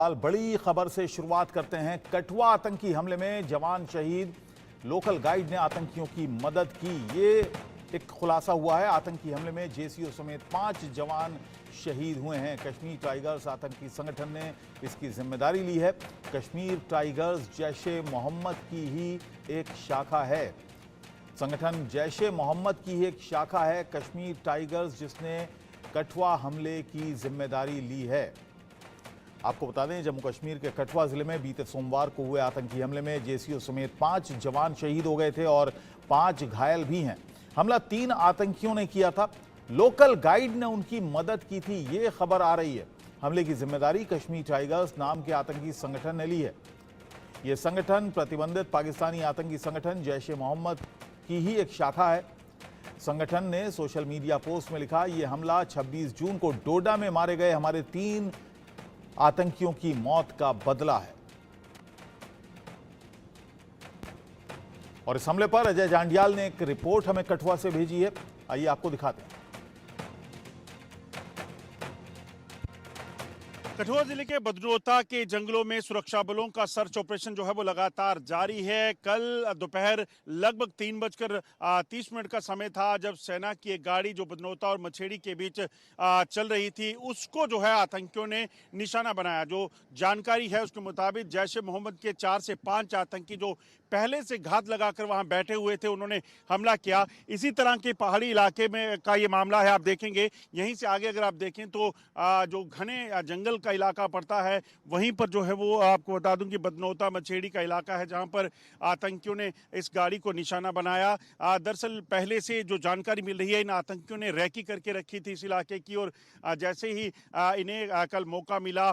बड़ी खबर से शुरुआत करते हैं। कठुआ आतंकी हमले में जवान शहीद, लोकल गाइड ने आतंकियों की मदद की, ये एक खुलासा हुआ है। आतंकी हमले में जेसीओ समेत 5 जवान शहीद हुए हैं। कश्मीर टाइगर्स आतंकी संगठन ने इसकी जिम्मेदारी ली है। कश्मीर टाइगर्स जैश-ए मोहम्मद की ही एक शाखा है। संगठन जैश-ए मोहम्मद की ही एक शाखा है कश्मीर टाइगर्स, जिसने कठुआ हमले की जिम्मेदारी ली है। आपको बता दें, जम्मू कश्मीर के कठुआ जिले में बीते सोमवार को हुए आतंकी हमले में जेसीओ समेत 5 जवान शहीद हो गए थे और 5 घायल भी हैं। हमला 3 आतंकियों ने किया था। लोकल गाइड ने उनकी मदद की थी, ये खबर आ रही है। हमले की जिम्मेदारी कश्मीर टाइगर्स नाम के आतंकी संगठन ने ली है। यह संगठन प्रतिबंधित पाकिस्तानी आतंकी संगठन जैश-ए मोहम्मद की ही एक शाखा है। संगठन ने सोशल मीडिया पोस्ट में लिखा, यह हमला 26 जून को डोडा में मारे गए हमारे 3 आतंकियों की मौत का बदला है। और इस हमले पर अजय जांडियाल ने एक रिपोर्ट हमें कठुआ से भेजी है, आइए आपको दिखाते हैं। कठुआ जिले के बदनोता के जंगलों में सुरक्षा बलों का सर्च ऑपरेशन जो है वो लगातार जारी है। कल दोपहर लगभग 3:30 का समय था जब सेना की एक गाड़ी जो बदनोता और मछेड़ी के बीच चल रही थी, उसको जो है आतंकियों ने निशाना बनाया। जो जानकारी है उसके मुताबिक जैश-ए मोहम्मद के 4 से 5 आतंकी जो पहले से घात लगाकर वहां बैठे हुए थे, उन्होंने हमला किया। इसी तरह के पहाड़ी इलाके में का ये मामला है। आप देखेंगे यहीं से आगे अगर आप देखें तो जो घने जंगल का इलाका पड़ता है, वहीं पर जो है वो आपको बता दूं कि बदनोता मछेड़ी का इलाका है, जहां पर आतंकियों ने इस गाड़ी को निशाना बनाया। दरअसल पहले से जो जानकारी मिल रही है, इन आतंकियों ने रैकी करके रखी थी इस इलाके की, और जैसे ही इन्हें कल मौका मिला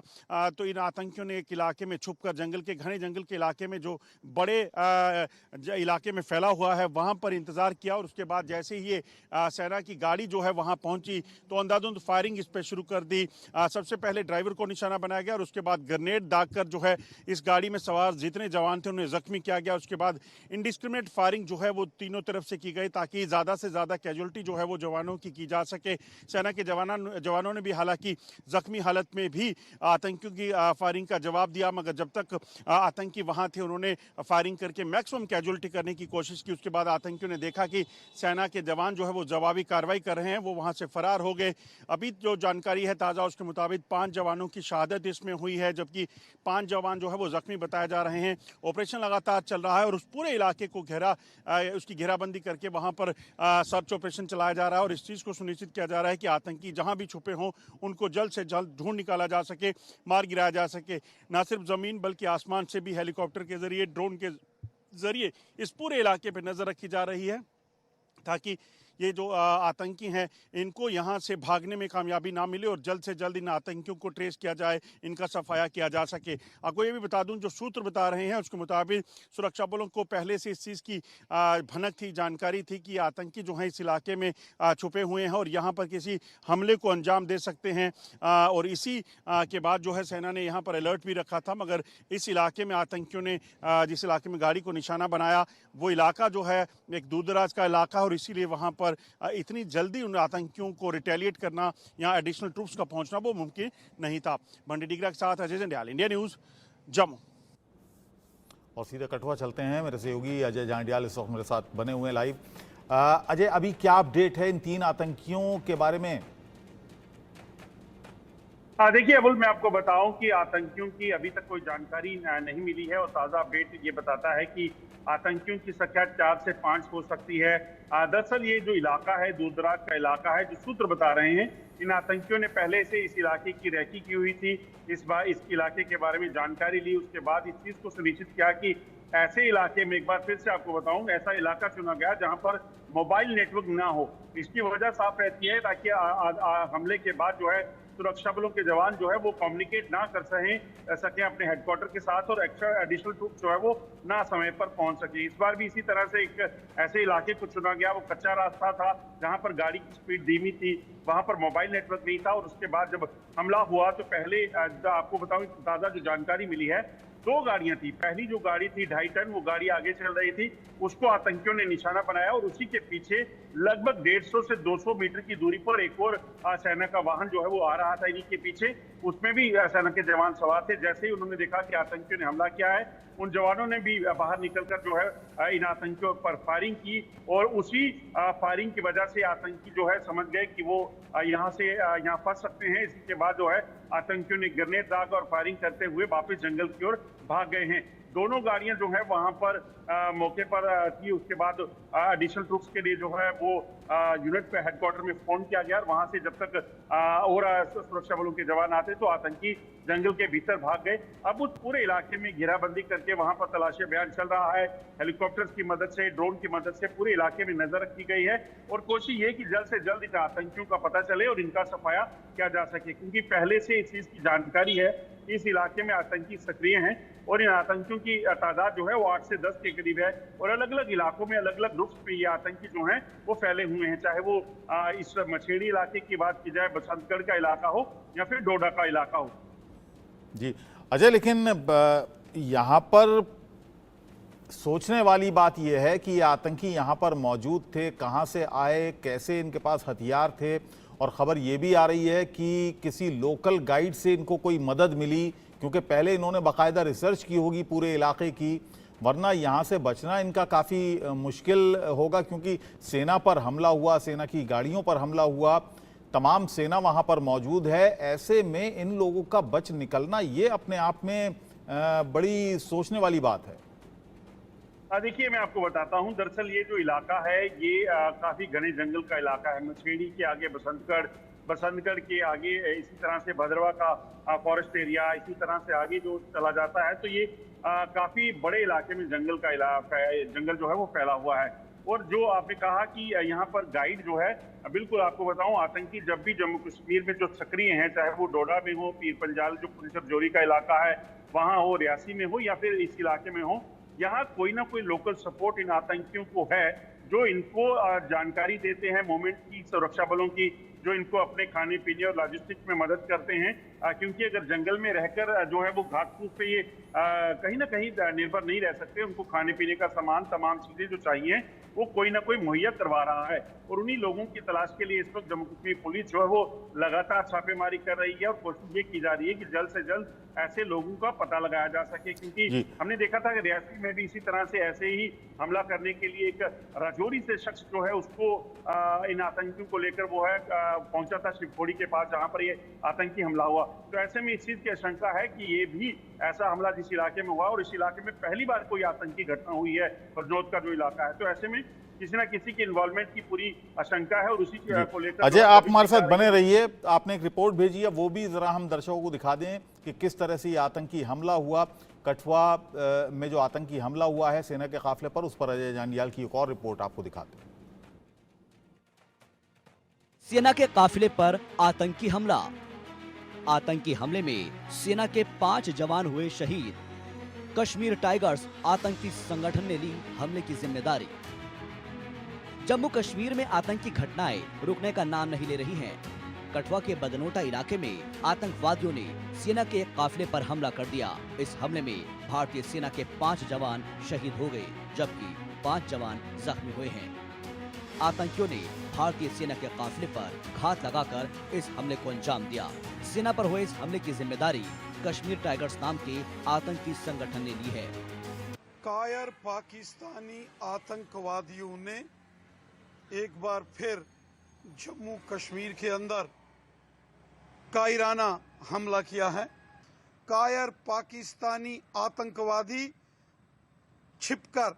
तो इन आतंकियों ने एक इलाके में छुपकर, जंगल के घने जंगल के इलाके में जो बड़े इलाके में फैला हुआ है, वहां पर इंतजार किया। और उसके बाद जैसे ही ये सेना की गाड़ी जो है वहां पहुंची तो अंधाधुंध फायरिंग इस पर शुरू कर दी। सबसे पहले ड्राइवर को निशाना बनाया गया और उसके बाद ग्रेनेड दागकर जो है इस गाड़ी में सवार जितने जवान थे उन्हें जख्मी किया गया। उसके बाद इंडिस्क्रिमिनेट फायरिंग जो है वो तीनों तरफ से की गई, ताकि ज्यादा से ज्यादा कैजुअल्टी जो है वो जवानों की जा सके। सेना के जवानों ने भी हालांकि जख्मी हालत में भी आतंकियों की फायरिंग का जवाब दिया, मगर जब तक आतंकी वहां थे उन्होंने फायरिंग करके मैक्सिमम कैजुअल्टी करने की कोशिश की। उसके बाद आतंकियों ने देखा कि सेना के जवान जो है वो जवाबी कार्रवाई कर रहे हैं, वो वहां से फरार हो गए। अभी जो जानकारी है ताज़ा, उसके मुताबिक 5 जवानों की शहादत इसमें हुई है, जबकि 5 जवान जो है वो जख्मी बताए जा रहे हैं। ऑपरेशन लगातार चल रहा है और उस पूरे इलाके को उसकी घेराबंदी करके वहां पर सर्च ऑपरेशन चलाया जा रहा है और इस चीज़ को सुनिश्चित किया जा रहा है कि आतंकी जहां भी छुपे हों उनको जल्द से जल्द ढूंढ निकाला जा सके, मार गिराया जा सके। न सिर्फ जमीन बल्कि आसमान से भी हेलीकॉप्टर के जरिए, ड्रोन के जरिए इस पूरे इलाके पर नजर रखी जा रही है, ताकि ये जो आतंकी हैं इनको यहाँ से भागने में कामयाबी ना मिले और जल्द से जल्द इन आतंकियों को ट्रेस किया जाए, इनका सफाया किया जा सके। आपको ये भी बता दूं, जो सूत्र बता रहे हैं उसके मुताबिक सुरक्षा बलों को पहले से इस चीज़ की भनक थी, जानकारी थी कि आतंकी जो हैं इस इलाके में छुपे हुए हैं और यहाँ पर किसी हमले को अंजाम दे सकते हैं। और इसी के बाद जो है सेना ने यहाँ पर अलर्ट भी रखा था, मगर इस इलाके में आतंकियों ने जिस इलाके में गाड़ी को निशाना बनाया वो इलाका जो है एक दूरदराज का इलाका, और इसीलिए वहाँ पर इतनी जल्दी उन आतंकियों को रिटेलिएट करना, यहाँ एडिशनल ट्रूप्स का पहुंचना वो मुमकिन नहीं था। बंडी डिगरा के साथ अजय जांडियाल, इंडिया न्यूज, जम्मू। और सीधे कठुआ चलते हैं, मेरे सहयोगी अजय जांडियाल इस वक्त मेरे साथ बने हुए हैं लाइव। अजय, अभी क्या अपडेट है इन 3 आतंकियों के बारे में? देखिए अबुल, मैं आपको बताऊं कि आतंकियों की अभी तक कोई जानकारी नहीं मिली है और ताज़ा अपडेट ये बताता है कि आतंकियों की संख्या 4 से 5 हो सकती है। दरअसल ये जो इलाका है दूरदराज का इलाका है, जो सूत्र बता रहे हैं इन आतंकियों ने पहले से इस इलाके की रैकी की हुई थी। इस बार इस इलाके के बारे में जानकारी ली, उसके बाद इस चीज़ को सुनिश्चित किया कि ऐसे इलाके में, एक बार फिर से आपको बताऊं, ऐसा इलाका चुना गया जहां पर मोबाइल नेटवर्क ना हो। इसकी वजह साफ रहती है ताकि हमले के बाद जो है सुरक्षा बलों के जवान जो है वो कम्युनिकेट ना कर सके अपने हेडक्वार्टर के साथ और एक्स्ट्रा एडिशनल ट्रूप जो है वो ना समय पर पहुंच सके। इस बार भी इसी तरह से एक ऐसे इलाके को चुना गया, वो कच्चा रास्ता था जहां पर गाड़ी की स्पीड धीमी थी, वहां पर मोबाइल नेटवर्क नहीं था। और उसके बाद जब हमला हुआ तो पहले आपको बताऊं, ताजा जो जानकारी मिली है दो गाड़ियां थी। पहली जो गाड़ी थी 2.5 टन, वो गाड़ी आगे चल रही थी, उसको आतंकियों ने निशाना बनाया और उसी के पीछे लगभग 150 से 200 मीटर की दूरी पर एक और सेना का वाहन जो है वो आ रहा था इन्हीं के पीछे। उसमें भी सेना के जवान सवार थे। जैसे ही उन्होंने देखा कि आतंकियों ने हमला किया है, उन जवानों ने भी बाहर निकलकर जो है इन आतंकियों पर फायरिंग की और उसी फायरिंग की वजह से आतंकी जो है समझ गए कि वो यहाँ फंस सकते हैं। इसी के बाद जो है आतंकियों ने ग्रेनेड दाग और फायरिंग करते हुए वापस जंगल की ओर भाग गए हैं। दोनों गाड़ियां जो है वहां पर मौके पर थी। उसके बाद एडिशनल ट्रूप्स के लिए जो है वो यूनिट पे हेडक्वार्टर में फोन किया गया और वहां से जब तक और सुरक्षा बलों के जवान आते तो आतंकी जंगल के भीतर भाग गए। अब उस पूरे इलाके में घेराबंदी करके वहां पर तलाशी अभियान चल रहा है। हेलीकॉप्टर्स की मदद से, ड्रोन की मदद से पूरे इलाके में नजर रखी गई है और कोशिश ये कि जल्द से जल्द इन आतंकियों का पता चले और इनका सफाया किया जा सके, क्योंकि पहले से इस चीज की जानकारी है। इस इलाके में आतंकी सक्रिय हैं और इन आतंकियों की तादाद जो है वो 8 से 10 के करीब है और अलग अलग इलाकों में, अलग अलग ग्रुप्स में ये आतंकी जो हैं वो फैले हुए हैं। चाहे वो इस मछेड़ी इलाके की बात की जाए, बसंतगढ़ का इलाका हो या फिर डोडा का इलाका हो। जी अजय, लेकिन यहाँ पर सोचने वाली बात यह है कि ये आतंकी यहाँ पर मौजूद थे, कहाँ से आए, कैसे इनके पास हथियार थे, और खबर ये भी आ रही है कि किसी लोकल गाइड से इनको कोई मदद मिली, क्योंकि पहले इन्होंने बाकायदा रिसर्च की होगी पूरे इलाके की, वरना यहाँ से बचना इनका काफ़ी मुश्किल होगा, क्योंकि सेना पर हमला हुआ, सेना की गाड़ियों पर हमला हुआ, तमाम सेना वहाँ पर मौजूद है। ऐसे में इन लोगों का बच निकलना ये अपने आप में बड़ी सोचने वाली बात है। देखिए, मैं आपको बताता हूं, दरअसल ये जो इलाका है ये काफी घने जंगल का इलाका है। मछेड़ी के आगे बसंतगढ़, बसंतगढ़ के आगे इसी तरह से भद्रवा का फॉरेस्ट एरिया, इसी तरह से आगे जो चला जाता है तो ये काफी बड़े इलाके में जंगल का इलाका, जंगल जो है वो फैला हुआ है। और जो आपने कहा कि यहाँ पर गाइड जो है, बिल्कुल आपको बताऊं, आतंकी जब भी जम्मू कश्मीर में जो सक्रिय हैं, चाहे वो डोडा में हो, पीर पंजाल जो पुलिस जोरी का इलाका है वहां हो, रियासी में हो या फिर इस इलाके में हो, यहाँ कोई ना कोई लोकल सपोर्ट इन आतंकियों को है जो इनको जानकारी देते हैं मूवमेंट की, सुरक्षा बलों की, जो इनको अपने खाने पीने और लॉजिस्टिक्स में मदद करते हैं। क्योंकि अगर जंगल में रहकर जो है वो घास फूस पे ये कहीं ना कहीं निर्भर नहीं रह सकते। उनको खाने पीने का सामान, तमाम चीजें जो चाहिए वो कोई ना कोई मुहैया करवा रहा है और उन्हीं लोगों की तलाश के लिए इस वक्त जम्मू कश्मीर पुलिस जो है वो लगातार छापेमारी कर रही है और कोशिश ये की जा रही है कि जल्द से जल्द ऐसे लोगों का पता लगाया जा सके। क्योंकि हमने देखा था कि रियासी में भी इसी तरह से ऐसे ही हमला करने के लिए एक राजौरी से शख्स जो है उसको इन आतंकियों को लेकर वो है पहुंचा था शिवखोड़ी के पास, जहां पर ये आतंकी हमला हुआ। तो ऐसे में इस चीज की आशंका है कि ये भी ऐसा हमला जिस इलाके में हुआ और इस इलाके में पहली बार कोई आतंकी घटना हुई है, बरनौत का जो इलाका है, तो ऐसे में किसी ना किसी की इन्वॉल्वमेंट की पूरी आशंका है और उसी को लेकर अजय आप हमारे साथ बने रहिए। आपने एक रिपोर्ट भेजी है, वो भी जरा हम दर्शकों को दिखा दें कि किस तरह से ये आतंकी हमला हुआ। कठुआ में जो आतंकी हमला हुआ है सेना के काफिले पर, उस पर अजय जांडियाल की एक और रिपोर्ट आपको दिखाते हैं। सेना के काफिले पर आतंकी हमला। आतंकी हमले में सेना के 5 जवान हुए शहीद। कश्मीर टाइगर्स आतंकी संगठन ने ली हमले की जिम्मेदारी। जम्मू कश्मीर में आतंकी घटनाएं रुकने का नाम नहीं ले रही हैं। कठुआ के बदनोटा इलाके में आतंकवादियों ने सेना के एक काफिले पर हमला कर दिया। इस हमले में भारतीय सेना के 5 जवान शहीद हो गए, जबकि 5 जवान जख्मी हुए हैं। आतंकियों ने भारतीय सेना के काफिले पर घात लगाकर इस हमले को अंजाम दिया। सेना पर हुए इस हमले की जिम्मेदारी कश्मीर टाइगर्स नाम के आतंकी संगठन ने ली है। कायर पाकिस्तानी आतंकवादियों ने एक बार फिर जम्मू कश्मीर के अंदर कायराना हमला किया है। कायर पाकिस्तानी आतंकवादी छिपकर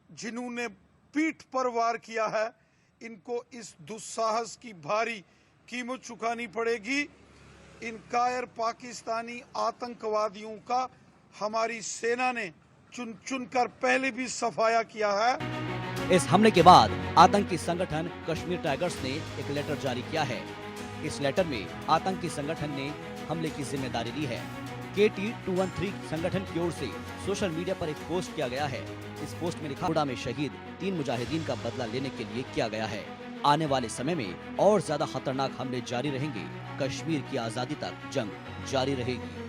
जिन्होंने पीठ पर वार किया है, इनको इस दुस्साहस की भारी कीमत चुकानी पड़ेगी। इन कायर पाकिस्तानी आतंकवादियों का हमारी सेना ने चुन चुनकर पहले भी सफाया किया है। इस हमले के बाद आतंकी संगठन कश्मीर टाइगर्स ने एक लेटर जारी किया है। इस लेटर में आतंकी संगठन ने हमले की जिम्मेदारी ली है। KT-213 संगठन की ओर से सोशल मीडिया पर एक पोस्ट किया गया है। इस पोस्ट में लिखा, डोडा में शहीद 3 मुजाहिदीन का बदला लेने के लिए किया गया है। आने वाले समय में और ज्यादा खतरनाक हमले जारी रहेंगे। कश्मीर की आजादी तक जंग जारी रहेगी।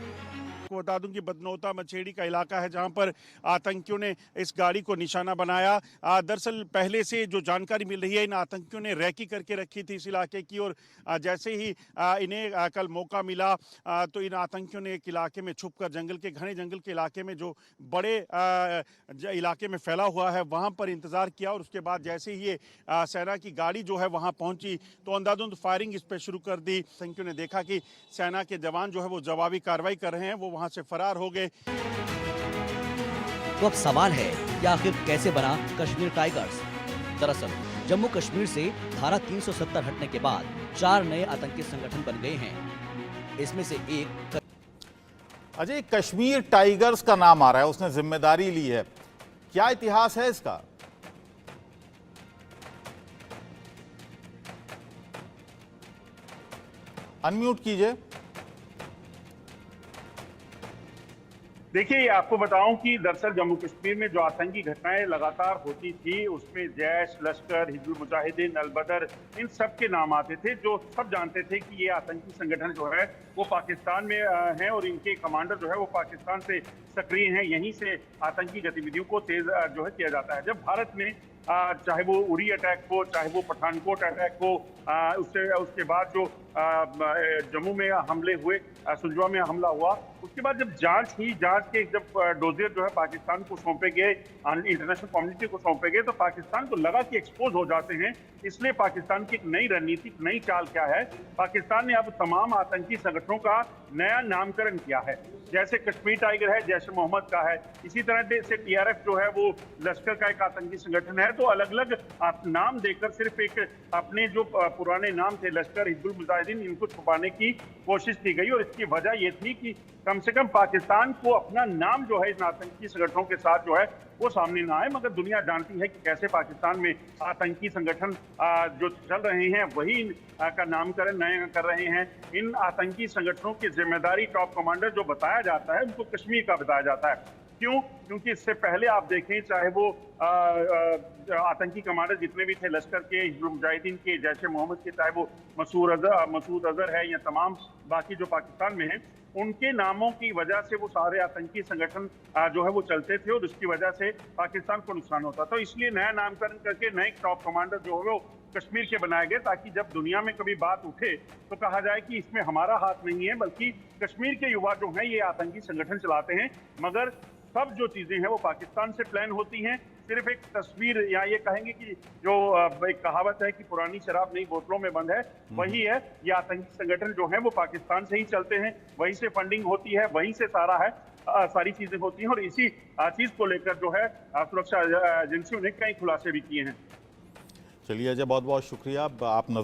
बता दूं कि बदनौता मछेड़ी का इलाका है जहां पर आतंकियों ने इस गाड़ी को निशाना बनाया। दरअसल पहले से जो जानकारी मिल रही है, इन आतंकियों ने रैकी करके रखी थी इस इलाके की, और जैसे ही इन्हें कल मौका मिला तो इन आतंकियों ने एक इलाके में छुपकर, घने जंगल के इलाके में जो बड़े इलाके में फैला हुआ है वहां पर इंतजार किया, और उसके बाद जैसे ही ये सेना की गाड़ी जो है वहां पहुंची तो अंधाधुंध फायरिंग इस पर शुरू कर दी। आतंकियों ने देखा कि सेना के जवान जो है वो जवाबी कार्रवाई कर रहे हैं, वो वहां से फरार हो गए। तो अब सवाल है कि आखिर कैसे बना कश्मीर टाइगर्स। दरअसल जम्मू कश्मीर से धारा 370 हटने के बाद 4 नए आतंकी संगठन बन गए हैं। इसमें से एक अजय, कश्मीर टाइगर्स का नाम आ रहा है, उसने जिम्मेदारी ली है, क्या इतिहास है इसका? अनम्यूट कीजिए। देखिए, आपको बताऊं कि दरअसल जम्मू कश्मीर में जो आतंकी घटनाएं लगातार होती थी उसमें जैश, लश्कर, हिजबुल मुजाहिदीन, अल बदर, इन सब के नाम आते थे, जो सब जानते थे कि ये आतंकी संगठन जो है वो पाकिस्तान में हैं और इनके कमांडर जो है वो पाकिस्तान से सक्रिय हैं। यहीं से आतंकी गतिविधियों को तेज जो है किया जाता है। जब भारत में चाहे वो उरी अटैक हो, चाहे वो पठानकोट अटैक हो, उसके बाद जो जम्मू में हमले हुए, सुलझवा में हमला हुआ, उसके बाद जब जांच हुई, जांच के जब डोजियर जो है पाकिस्तान को सौंपे गए, इंटरनेशनल कम्युनिटी को सौंपे गए, तो पाकिस्तान को लगा कि एक्सपोज हो जाते हैं। इसलिए पाकिस्तान की एक नई रणनीति, नई चाल क्या है, पाकिस्तान ने अब तमाम आतंकी संगठनों का नया नामकरण किया है। जैसे कश्मीर टाइगर है, जैश ए मोहम्मद का है, इसी तरह से TRF जो है वो लश्कर का एक आतंकी संगठन है। तो अलग अलग नाम देकर सिर्फ एक अपने जो पुराने नाम थे लश्कर, हिजबुल मुजाहिदीन, इनको छुपाने की कोशिश की गई, और इसकी वजह ये थी कि कम से कम पाकिस्तान को अपना नाम जो है इन आतंकी संगठनों के साथ जो है वो सामने ना आए। मगर दुनिया जानती है कि कैसे पाकिस्तान में आतंकी संगठन जो चल रहे हैं वही का नामकरण नए कर रहे हैं। इन आतंकी संगठनों की जिम्मेदारी टॉप कमांडर जो बताया जाता है उनको कश्मीर का बताया जाता है। क्यों? क्योंकि इससे पहले आप देखें, चाहे वो आतंकी कमांडर जितने भी थे लश्कर के, हिजबुल मुजाहिदीन के, जैश ए मोहम्मद के, चाहे वो मसूद अजहर है या तमाम बाकी जो पाकिस्तान में हैं, उनके नामों की वजह से वो सारे आतंकी संगठन जो है वो चलते थे और उसकी वजह से पाकिस्तान को नुकसान होता था। तो इसलिए नया नामकरण करके नए टॉप कमांडर जो है वो कश्मीर के बनाए गए, ताकि जब दुनिया में कभी बात उठे तो कहा जाए कि इसमें हमारा हाथ नहीं है, बल्कि कश्मीर के युवा जो हैं ये आतंकी संगठन चलाते हैं। मगर सब जो चीजें हैं वो पाकिस्तान से प्लान होती हैं। सिर्फ एक तस्वीर, या ये कहेंगे कि जो एक कहावत है कि पुरानी शराब नई बोतलों में बंद है, वही है। ये आतंकी संगठन जो है वो पाकिस्तान से ही चलते हैं, वहीं से फंडिंग होती है, वहीं से सारी चीजें होती हैं, और इसी चीज को लेकर जो है सुरक्षा एजेंसियों ने कई खुलासे भी किए हैं। चलिए अजय, बहुत बहुत शुक्रिया। आप नजर